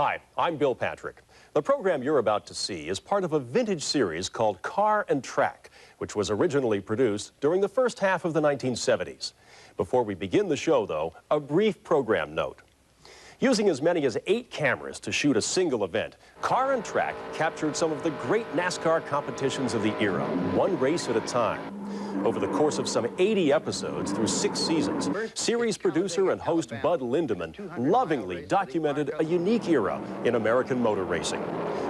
Hi, I'm Bill Patrick. The program you're about to see is part of a vintage series called Car and Track, which was originally produced during the first half of the 1970s. Before we begin the show, though, a brief program note. Using as many as 8 cameras to shoot a single event, Car and Track captured some of the great NASCAR competitions of the era, one race at a time. Over the course of some 80 episodes through 6 seasons, series producer and host Bud Lindeman lovingly documented a unique era in American motor racing.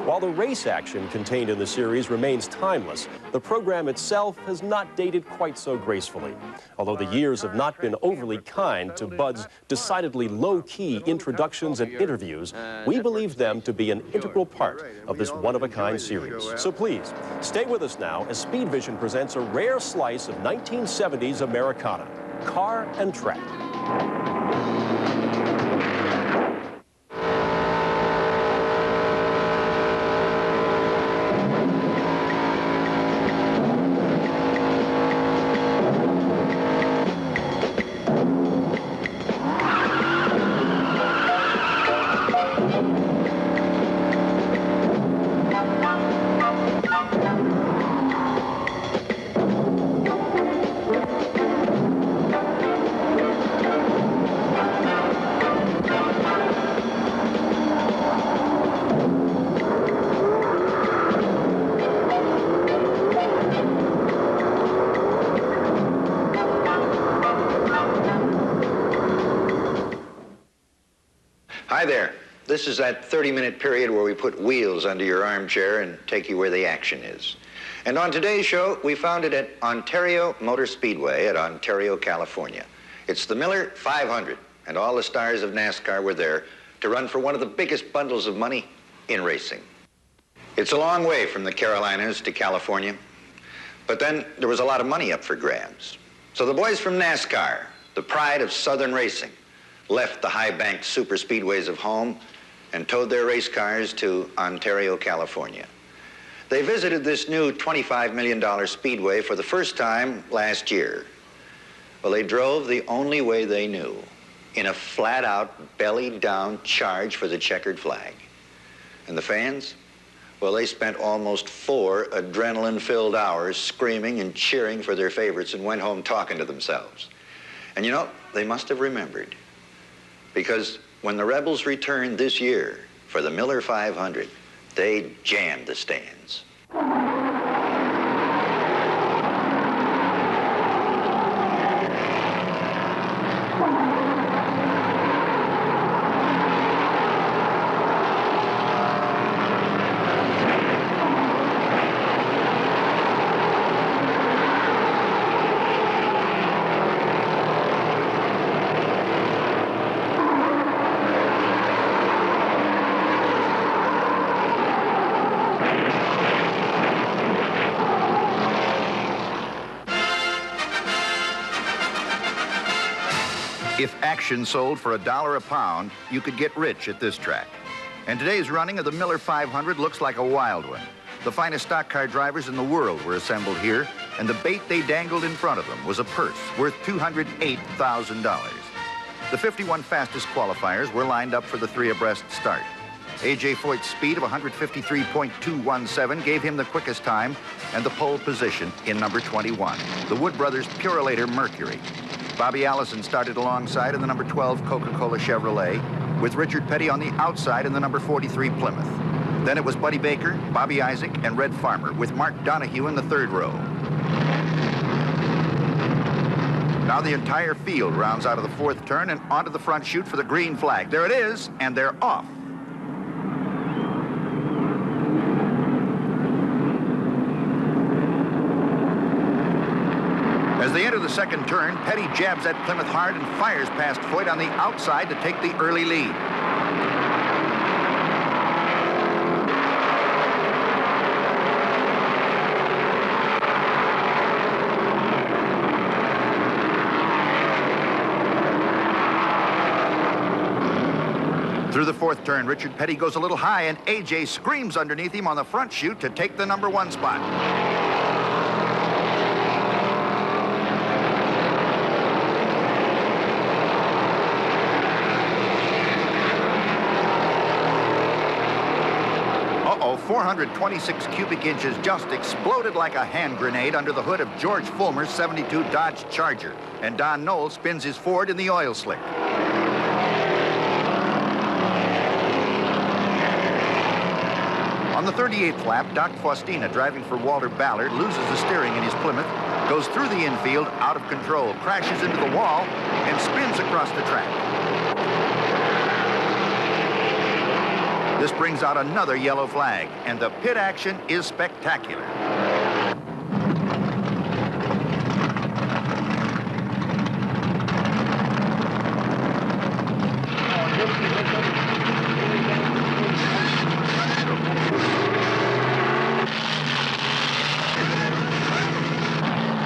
While the race action contained in the series remains timeless, the program itself has not dated quite so gracefully. Although the years have not been overly kind to Bud's decidedly low-key introductions and interviews, we believe them to be an integral part of this one-of-a-kind series. So please, stay with us now as SpeedVision presents a rare slice of 1970s Americana, Car and Track. Hi there. This is that 30-minute period where we put wheels under your armchair and take you where the action is. And on today's show, we found it at Ontario Motor Speedway at Ontario, California. It's the Miller 500, and all the stars of NASCAR were there to run for one of the biggest bundles of money in racing. It's a long way from the Carolinas to California, but then there was a lot of money up for grabs. So the boys from NASCAR, the pride of Southern racing, left the high-banked super speedways of home and towed their race cars to Ontario, California. They visited this new $25 million speedway for the first time last year. Well, they drove the only way they knew, in a flat-out, belly-down charge for the checkered flag. And the fans? Well, they spent almost 4 adrenaline-filled hours screaming and cheering for their favorites and went home talking to themselves. And you know, they must have remembered. Because when the Rebels returned this year for the Miller 500, they jammed the stands. If action sold for $1 a pound, you could get rich at this track. And today's running of the Miller 500 looks like a wild one. The finest stock car drivers in the world were assembled here, and the bait they dangled in front of them was a purse worth $208,000. The 51 fastest qualifiers were lined up for the 3 abreast start. A.J. Foyt's speed of 153.217 gave him the quickest time and the pole position in number 21, the Wood Brothers Purolator Mercury. Bobby Allison started alongside in the number 12 Coca-Cola Chevrolet, with Richard Petty on the outside in the number 43 Plymouth. Then it was Buddy Baker, Bobby Isaac, and Red Farmer, with Mark Donahue in the 3rd row. Now the entire field rounds out of the 4th turn and onto the front chute for the green flag. There it is, and they're off. As they enter the 2nd turn, Petty jabs at Plymouth hard and fires past Foyt on the outside to take the early lead. Through the 4th turn, Richard Petty goes a little high, and A.J. screams underneath him on the front chute to take the number 1 spot. 426 cubic inches just exploded like a hand grenade under the hood of George Fulmer's 72 Dodge Charger, and Don Knoll spins his Ford in the oil slick. On the 38th lap, Doc Faustina, driving for Walter Ballard, loses the steering in his Plymouth, goes through the infield out of control, crashes into the wall, and spins across the track. This brings out another yellow flag, and the pit action is spectacular.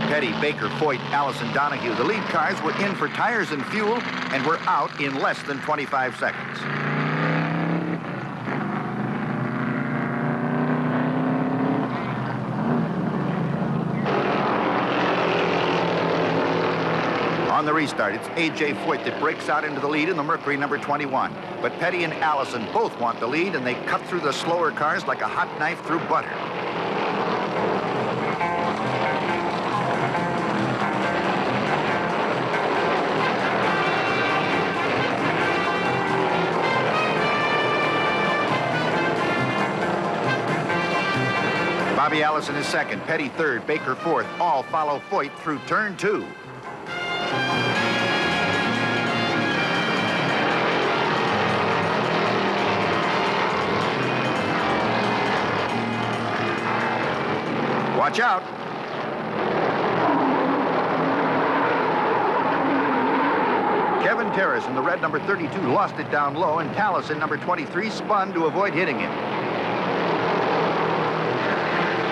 Petty, Baker, Foyt, Allison, Donahue, the lead cars were in for tires and fuel and were out in less than 25 seconds. On the restart, it's A.J. Foyt that breaks out into the lead in the Mercury number 21. But Petty and Allison both want the lead, and they cut through the slower cars like a hot knife through butter. Bobby Allison is second, Petty third, Baker fourth. All follow Foyt through turn 2. Watch out. Kevin Terrace in the red number 32 lost it down low, and Tallis in number 23 spun to avoid hitting him.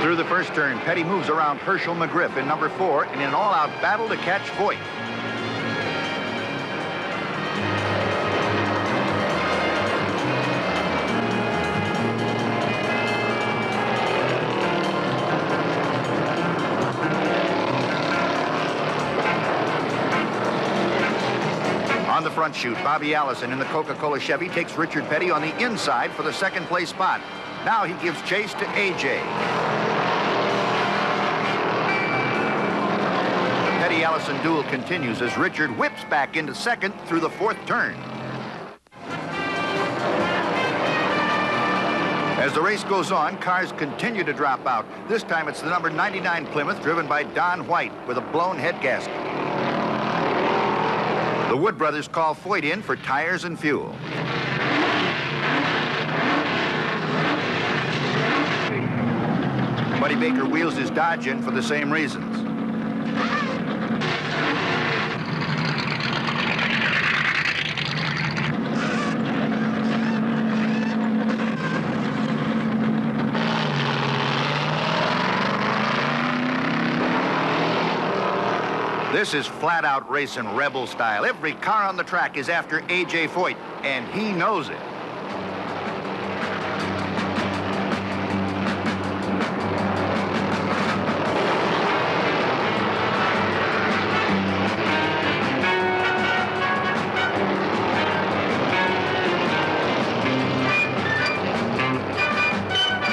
Through the first turn, Petty moves around Herschel McGriff in number 4 in an all-out battle to catch Foyt. On the front chute, Bobby Allison in the Coca-Cola Chevy takes Richard Petty on the inside for the second place spot. Now he gives chase to A.J. The Petty-Allison duel continues as Richard whips back into second through the fourth turn. As the race goes on, cars continue to drop out. This time it's the number 99 Plymouth driven by Don White with a blown head gasket. The Wood brothers call Foyt in for tires and fuel. Buddy Baker wheels his Dodge in for the same reasons. This is flat-out racing rebel style. Every car on the track is after A.J. Foyt, and he knows it.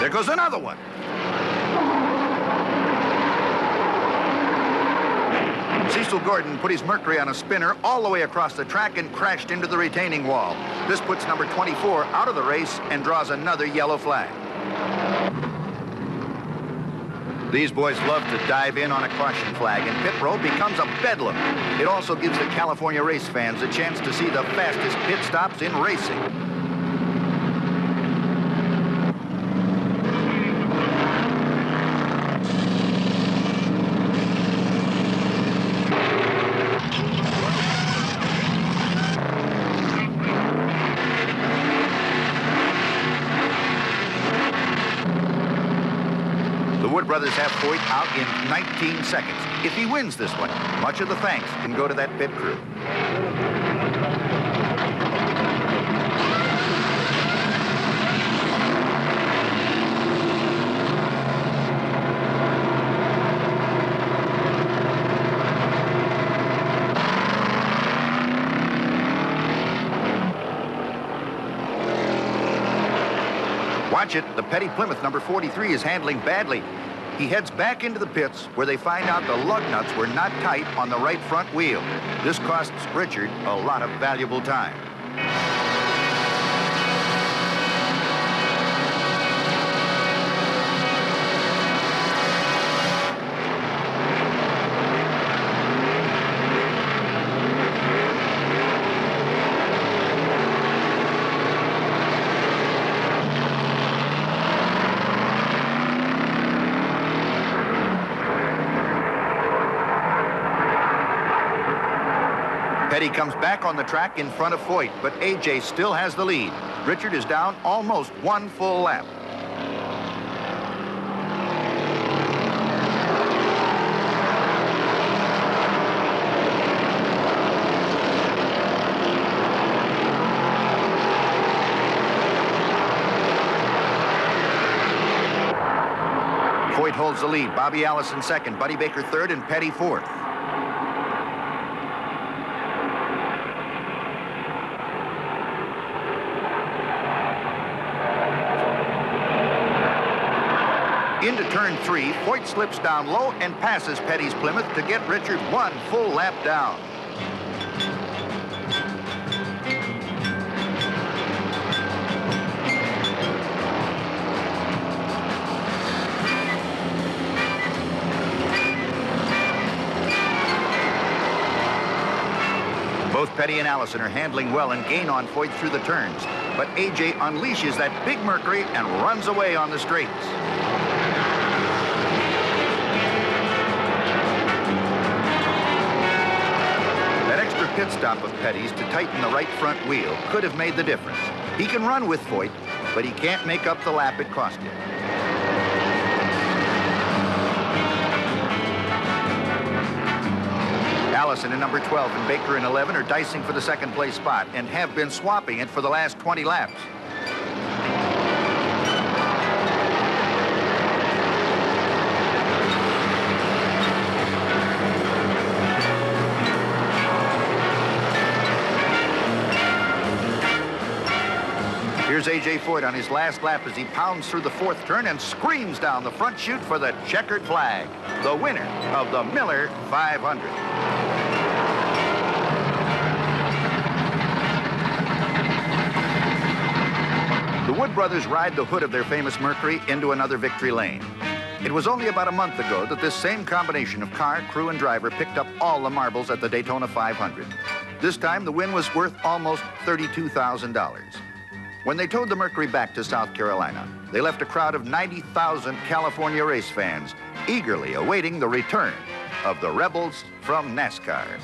There goes another one. Cecil Gordon put his Mercury on a spinner all the way across the track and crashed into the retaining wall. This puts number 24 out of the race and draws another yellow flag. These boys love to dive in on a caution flag, and pit road becomes a bedlam. It also gives the California race fans a chance to see the fastest pit stops in racing. The Wood brothers have Foyt out in 19 seconds. If he wins this one, much of the thanks can go to that pit crew. Watch it, the Petty Plymouth number 43 is handling badly. He heads back into the pits where they find out the lug nuts were not tight on the right front wheel. This costs Richard a lot of valuable time. Petty comes back on the track in front of Foyt, but AJ still has the lead. Richard is down almost one full lap. Foyt holds the lead. Bobby Allison second, Buddy Baker third, and Petty fourth. Into turn 3, Foyt slips down low and passes Petty's Plymouth to get Richard one full lap down. Both Petty and Allison are handling well and gain on Foyt through the turns, but AJ unleashes that big Mercury and runs away on the straights. Pit stop of Petty's to tighten the right front wheel could have made the difference. He can run with Foyt, but he can't make up the lap it cost him. Allison in number 12 and Baker in 11 are dicing for the second place spot and have been swapping it for the last 20 laps. Here's A.J. Foyt on his last lap as he pounds through the fourth turn and screams down the front chute for the checkered flag, the winner of the Miller 500. The Wood brothers ride the hood of their famous Mercury into another victory lane. It was only about a month ago that this same combination of car, crew, and driver picked up all the marbles at the Daytona 500. This time, the win was worth almost $32,000. When they towed the Mercury back to South Carolina, they left a crowd of 90,000 California race fans eagerly awaiting the return of the Rebels from NASCAR.